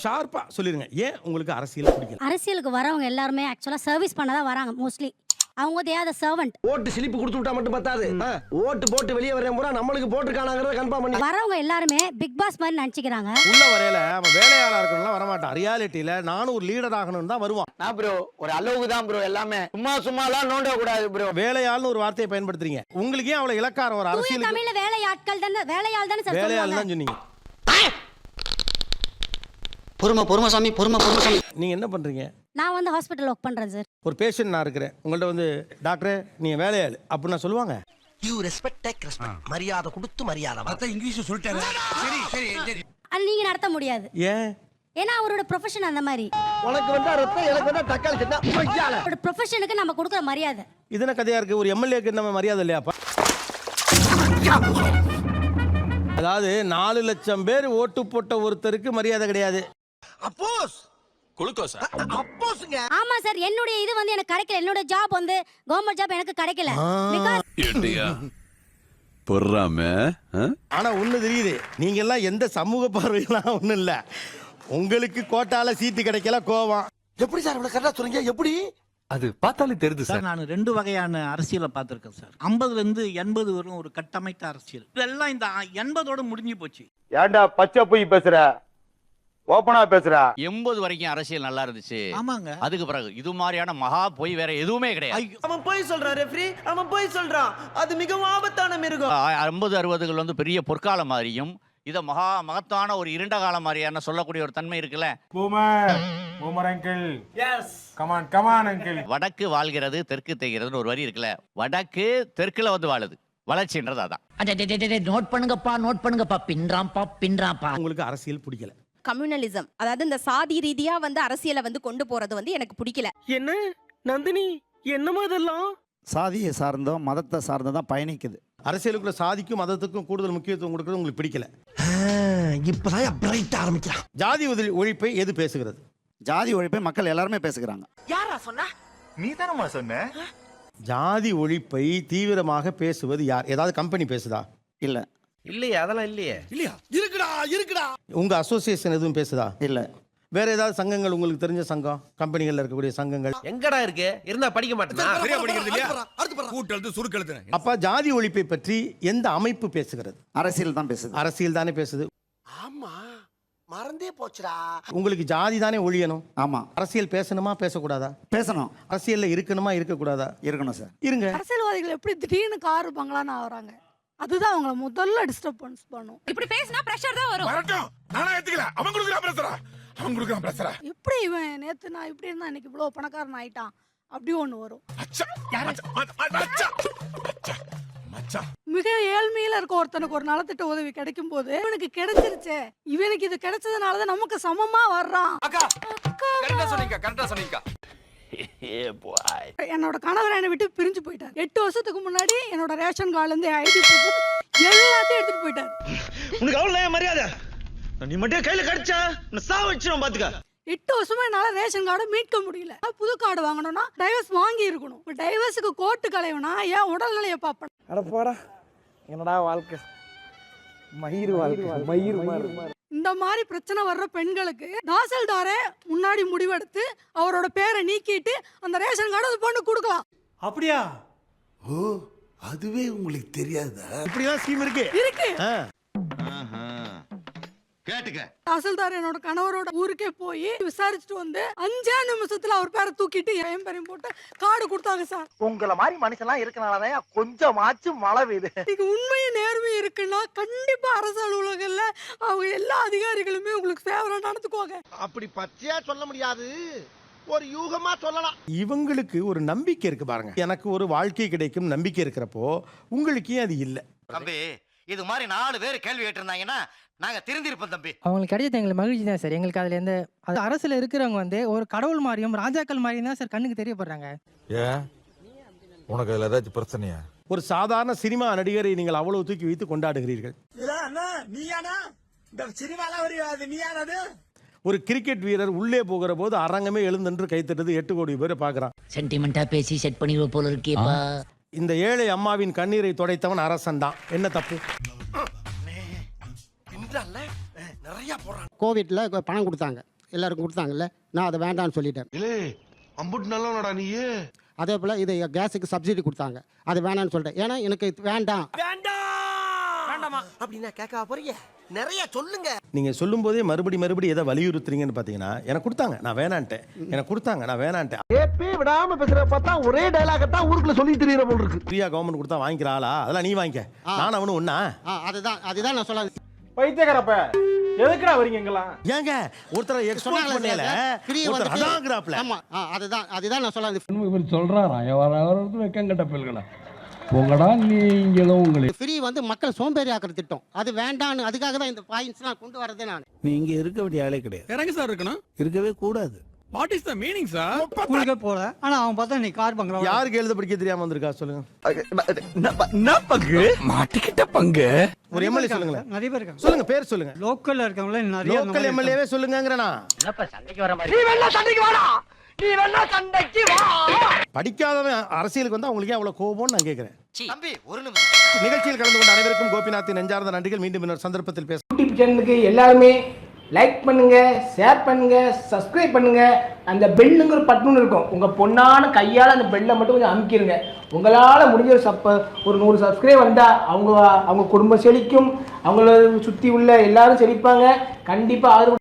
ஷார்ப்பா சொல்லிருங்க, ஏன் உங்களுக்கு அரசியல் பிடிக்கல? அரசியலுக்கு வரவங்க எல்லாருமே ஆக்சுவலா சர்வீஸ் பண்ண தான் வராங்க மோஸ்ட்லி. அவங்க தே ஆர் தி சர்வன்ட். ஓட்டு ஸ்லிப் கொடுத்து விட்டா மட்டும் பத்தாது. ஓட்டு போட்டு வெளியே வரேன் பூரா நம்மளுக்கு போட்டுருக்கானாங்கறத கன்ஃபார்ம் பண்ணி. வரவங்க எல்லாருமே பிக் பாஸ் மாதிரி நினைச்சுக்கிறாங்க. உள்ள வரையில அவன் வேலையாளா இருக்கணும்லாம் வர மாட்டான். ரியாலிட்டியில நானும் ஒரு லீடர் ஆகணும்னு தான் வருவான். நான் ப்ரோ ஒரு அளவுக்கு தான் ப்ரோ எல்லாமே. சும்மாலாம் நோண்ட கூடாது ப்ரோ. வேலையாள்னு ஒரு வார்த்தையை பயன்படுத்துறீங்க. உங்களுக்கு ஏன் அவ்வளவு இலக்காரம் ஒரு தூய அரசியல்? தமிழ்ல வேலையாட்கள் தான, வேலையாள் தான சார் வேலையாள் சொல்லுவாங்க. தான் சொன்னீங்க. பொறுமை சாமி. நீங்க என்ன பண்றீங்க? நான் வந்து ஹாஸ்பிடல் ஒர்க் பண்றேன் சார். ஒரு பேஷண்ட் நான் இருக்கிறேன், உங்கள்ட்ட வந்து டாக்டர் நீங்க வேலையாள் அப்படின்னு நான் சொல்லுவாங்க. You respect take respect. மரியாதை கொடுத்து மரியாதை. அத இங்கிலீஷ்ல சொல்லிட்டாங்க. சரி. அது நீங்க நடத்த முடியாது. ஏன்? ஏன்னா அவரோட ப்ரொஃபஷன் அந்த மாதிரி. உனக்கு வந்தா ரத்தம், எனக்கு வந்தா தக்காளி சட்னா. ஐயால. அவரோட ப்ரொஃபஷனுக்கு நம்ம கொடுக்குற மரியாதை. இது என்ன கதையா இருக்கு? ஒரு எம்எல்ஏக்கு நம்ம மரியாதை இல்லையாப்பா? அதாவது 4 லட்சம் பேர் ஓட்டு போட்ட ஒருத்தருக்கு மரியாதை கிடையாது. அப்போஸ் குளுக்கோஸ் அப்போஸ்ங்க. ஆமா சார், என்னுடைய இது வந்து எனக்கு கிடைக்கல. என்னோட ஜாப் வந்து கவர்மெண்ட் ஜாப் எனக்கு கிடைக்கல. பிகாஸ் பொறாம. ஆனா ஒண்ணு தெரியுது, நீங்க எல்லாம் எந்த சமூக பார்வையெல்லாம் ஒண்ணும் இல்ல. உங்களுக்கு கோட்டால சீட்டு கிடைக்கல, கோவம். எப்படி சார் இவ்வளவு கரெக்டா சொல்றீங்க? எப்படி? அது பார்த்தாலே தெரியுது சார். நான் 2 வகையான அரசியலை பார்த்துருக்கேன் சார். 50ல இருந்து 80 வரும் ஒரு கட்டமைத்த அரசியல். இதெல்லாம் இந்த 80ஓட முடிஞ்சு போச்சு. ஏன்டா பச்சை போய் பேசுற? ஓபனா பேசுற. 80 வரைக்கும் அரசியல் நல்லா இருந்துச்சு. ஆமாங்க. அதுக்கு பிறகு இது மாதிரியான மகா பொய் வேற எதுவுமே கிடையாது. அவன் போய் சொல்றான் ரெஃப்ரி, அவன் போய் சொல்றான். அது மிகவும் ஆபத்தான மிருகம். 50 60கள் வந்து பெரிய பொற்காலம் மாதிரியும் இத மகத்தான ஒரு இருண்ட காலம் மாதிரியான சொல்லக்கூடிய ஒரு தன்மை இருக்குல்ல. Boomer uncle. Yes. Come on uncle. வடக்கு வாழ்கிறது தெற்கு தேய்கிறதுன்னு ஒரு வரி இருக்குல்ல. வடக்கு தெற்குல வந்து வாழுது. வளர்ச்சின்றது அதான். நோட் பண்ணுங்கப்பா. பின்றாம்பா. உங்களுக்கு அரசியல் பிடிக்கல? கம்யூனலிசம், அதாவது இந்த சாதி ரீதியா வந்து அரசியலை வந்து கொண்டு போறது வந்து எனக்கு பிடிக்கல. என்ன நந்தினி, என்னமா இதெல்லாம்? சாதியை சார்ந்தோ மதத்தை சார்ந்தோ தான் பயணிக்குது. அரசியலுக்குள்ள சாதிக்கும் மதத்துக்கும் கூடுதல் முக்கியத்துவம் கொடுக்கறது உங்களுக்கு பிடிக்கல. இப்பதான் பிரைட் ஆரம்பிக்கலாம். ஜாதி ஒழிப்பை எது பேசுகிறது? ஜாதி ஒழிப்பை மக்கள் எல்லாருமே பேசுகிறாங்க. யாரா சொன்னா? நீ தானமா சொன்ன? ஜாதி ஒழிப்பை தீவிரமாக பேசுவது யார்? ஏதாவது கம்பெனி பேசுதா? இல்ல. இல்லையே, அதெல்லாம் இல்லையே. இல்லையா? இருக்குடா. உங்க அசோசியேஷன் எதுவும் பேசுதா? இல்ல. வேற ஏதாவது சங்கங்கள் உங்களுக்கு தெரிஞ்ச சங்கம், கம்பெனிகள்ல இருக்கக்கூடிய சங்கங்கள்? எங்கடா இருக்கு? இருந்தா படிக்க மாட்டேனா? சரியா படிக்கிறது இல்லையா? கூட்டெழுத்து சுருக்கெழுத்து. அப்ப ஜாதி ஒழிப்பை பற்றி எந்த அமைப்பு பேசுகிறது? அரசியல் தான் பேசுது. அரசியல் தானே பேசுது. ஆமா, மறந்தே போச்சுடா. உங்களுக்கு ஜாதி தானே ஒழியணும். ஆமா. அரசியல் பேசணுமா பேசக்கூடாதா? பேசணும். அரசியல்ல இருக்கணுமா இருக்கக்கூடாதா? இருக்கணும் சார். இருங்க. அரசியல்வாதிகள் எப்படி திடீர்னு கார் பங்களான்னு ஆவறாங்க? அதுதான் அவங்கள முதல்ல டிஸ்டர்பன்ஸ் பண்ணும். இப்படி பேசினா பிரஷர் தான் வரும். வரட்டும். நானா ஏத்துக்கல. அவன் குடுக்குறான் பிரஷரா. எப்படி இவன் நேத்து நான் இப்படி இருந்தா இன்னைக்கு இவ்வளவு பணக்காரன் ஆயிட்டான் அப்படி ஒண்ணு வரும். மிக ஏழ்மையில இருக்க ஒருத்தனுக்கு ஒரு நலத்திட்ட உதவி கிடைக்கும் போது இவனுக்கு கிடைச்சிருச்சே, இவனுக்கு இது கிடைச்சதுனாலதான் நமக்கு சமமா வர்றான். கரெக்டா சொன்னீங்க. என்னோட கணவர் என்னை விட்டு பிரிஞ்சு போயிட்டார். 8 வருஷத்துக்கு முன்னாடி என்னோட ரேஷன் கார்டுல இருந்து ஐடி ப்ரூஃப் எல்லாத்தையும் எடுத்துட்டு போயிட்டார். உனக்கு அவ்வளவு மரியாதை? நீ மட்டும் கையில கடிச்சா நான் சாவ வச்சிரும் பாத்துக்க. 8 வருஷமா என்னால ரேஷன் கார்டு மீட்க முடியல. புது கார்டு வாங்கணும்னா டைவர்ஸ் வாங்கி இருக்கணும். டைவர்ஸுக்கு கோர்ட்டு கலைவனா ஏன் உடல்நிலையை பாப்பேன்? அட போடா, என்னடா வாழ்க்கை, மயிர் வாழ்க்கை, மயிர். இந்த மாதிரி பிரச்சனை வர்ற பெண்களுக்கு தாசில்தாரே முன்னாடி முடிவெடுத்து அவரோட பேரை நீக்கிட்டு அந்த ரேஷன் கார்டு அது பொண்ணு கொடுக்கலாம். அப்படியா? ஓ, அதுவே உங்களுக்கு தெரியாதா? இப்படிதான் ஸ்கீம் இருக்கு. கேட்டுக்க. தாசில்தார் என்னோட கணவரோட ஊருக்கே போய் விசாரிச்சுட்டு வந்து 5 நிமிஷத்துல அவர் பேரை தூக்கிட்டு என் பேரையும் போட்டு கார்டு கொடுத்தாங்க சார். உங்கள மாதிரி மனுஷன்லாம் இருக்கனாலதான் கொஞ்சமாச்சும் மழை பெய்யுது. இதுக்கு உண்மையும் நேர்மையும் இருக்குன்னா கண்டிப்பா அரசு அலுவலகங்கள்ல அவங்க எல்லா அதிகாரிகளுமே உங்களுக்கு ஃபேவரா நடந்துக்குவாங்க. அப்படி பச்சையா சொல்ல முடியாது, ஒரு யூகமா சொல்லலாம். இவங்களுக்கு ஒரு நம்பிக்கை இருக்கு பாருங்க. எனக்கு ஒரு வாழ்க்கை கிடைக்கும் நம்பிக்கை இருக்கிறப்போ உங்களுக்கு அது இல்ல. தம்பி, இது மாதிரி 4 பேர் கேள்வி கேட்டிருந்தாங்கன்னா நாங்க திருந்திருப்போம் தம்பி. அவங்களுக்கு கிடைச்சது எங்களுக்கு மகிழ்ச்சி தான் சார். எங்களுக்கு அதுல எந்த அரசுல இருக்கிறவங்க வந்து ஒரு கடவுள் மாதிரியும் ராஜாக்கள் மாதிரியும் தான் சார் கண்ணுக்கு தெரியப்படுறாங்க. உனக்கு அதுல ஏதாச்சும் பிரச்சனையா? ஒரு சாதாரண சினிமா நடிகரை நீங்கள் அவ்வளவு தூக்கி வைத்து கொண்டாடுகிறீர்கள். ஒரு கிரிக்கெட் வீரர் உள்ளே போகிற போது அரங்கமே எழுந்தென்று கைத்தட்டது 8 கோடி பேரை பார்க்கறான். சென்டிமெண்டா பேசி செட் பண்ணிடுவ போல இருக்கேப்பா. இந்த ஏழை அம்மாவின் கண்ணீரை துடைத்தவன் அரசன் தான். என்ன தப்பு? நிறைய கோவிட்ல பணம் கொடுத்தாங்க, எல்லாருக்கும் கொடுத்தாங்கல்ல, நான் அதை வேண்டாம்னு சொல்லிட்டேன். இல்லே அம்புட்டு நல்லவனடா நீ. அதே போல் இது கேஸுக்கு சப்சிடி கொடுத்தாங்க, அது வேணாம்னு சொல்லிட்டேன். ஏன்னா எனக்கு வேண்டாம். அப்படின்னா கேட்க போறீங்க, நிறைய சொல்லுங்க. நீங்க சொல்லும் போதே மறுபடி எதை வலியுறுத்துறீங்கன்னு பாத்தீங்கன்னா, எனக்கு கொடுத்தாங்க நான் வேணான்ட்டேன், எனக்கு கொடுத்தாங்க நான் வேணான்ட்டேன். ஏப்பே விடாம பேசுற பார்த்தா ஒரே டயலாக தான் ஊருக்குள்ள சொல்லி தெரியற போல இருக்கு. ஃப்ரீயா கவர்மெண்ட் கொடுத்தா வாங்கிக்கிற ஆளா? அதெல்லாம் நீ வாங்கிக்க, நான் அவனு ஒண்ணா? அதுதான் நான் சொல்ல. பைத்தியக்காரப்ப எதுக்குடா வரீங்க எங்கெல்லாம்? ஏங்க ஒருத்தர் எக்ஸ்போர்ட் பண்ணல ஒருத்தர் அதாங்கறாப்ல. ஆமா, அதுதான் நான் சொல்ல. இவர் சொல்றாராம் வரவரது வெக்கங்கட்ட பிள்ளைகளா போங்கடா நீங்களும் உங்களுக்கு. ஃப்ரீ வந்து மக்கள் சோம்பேறி ஆக்குற திட்டம், அது வேண்டான்னு அதுக்காக தான் இந்த பாயிண்ட்ஸ்லாம் கொண்டு வரதே நான். நீங்க இருக்க வேண்டிய ஆளே கிடையாது. இறங்க சார் இருக்கணும். இருக்கவே கூடாது. What is the meaning sir? உங்களுக்கு போல ஆனா அவன் பார்த்தா நீ கார் பங்களா. யாருக்கு எழுத படிக்க தெரியாம வந்திருக்கா சொல்லுங்க. என்ன பங்கு மாட்டிக்கிட்ட பங்கு? ஒரு எம்எல்ஏ சொல்லுங்களேன். நிறைய பேர் இருக்காங்க. சொல்லுங்க, பேர் சொல்லுங்க. லோக்கல்ல இருக்கவங்கள நிறைய லோக்கல் எம்எல்ஏவே சொல்லுங்கங்கறனா. என்னப்பா சண்டைக்கு வர மாதிரி? நீ வேணா சண்டைக்கு வாடா, நீ வேணா சண்டைக்கு வா. படிக்காதவன் அரசியலுக்கு வந்தா உங்களுக்கு அவ்வளவு கோபம்னு நான் கேட்கிறேன். தம்பி ஒரு நிமிஷம். நிகழ்ச்சியில் கலந்து கொண்ட அனைவருக்கும் கோபிநாத்தின் நெஞ்சார்ந்த நன்றிகள். மீண்டும் இன்னொரு சந்தர்ப்பத்தில் பேச. யூடியூப் சேனலுக்கு எல்லாருமே லைக் பண்ணுங்க, ஷேர் பண்ணுங்க, சப்ஸ்கிரைப் பண்ணுங்க. அந்த பெல்லுங்கிற பட்டன் இருக்கும், உங்க பொண்ணான கையால அந்த பெல்லை மட்டும் கொஞ்சம் அமுக்கிடுங்க. உங்களால முடிஞ்ச ஒரு 100 சப்ஸ்கிரைப் வந்தா அவங்க குடும்பம் செழிக்கும், அவங்கள சுத்தி உள்ள எல்லாரும் செழிப்பாங்க. கண்டிப்பா ஆதரவு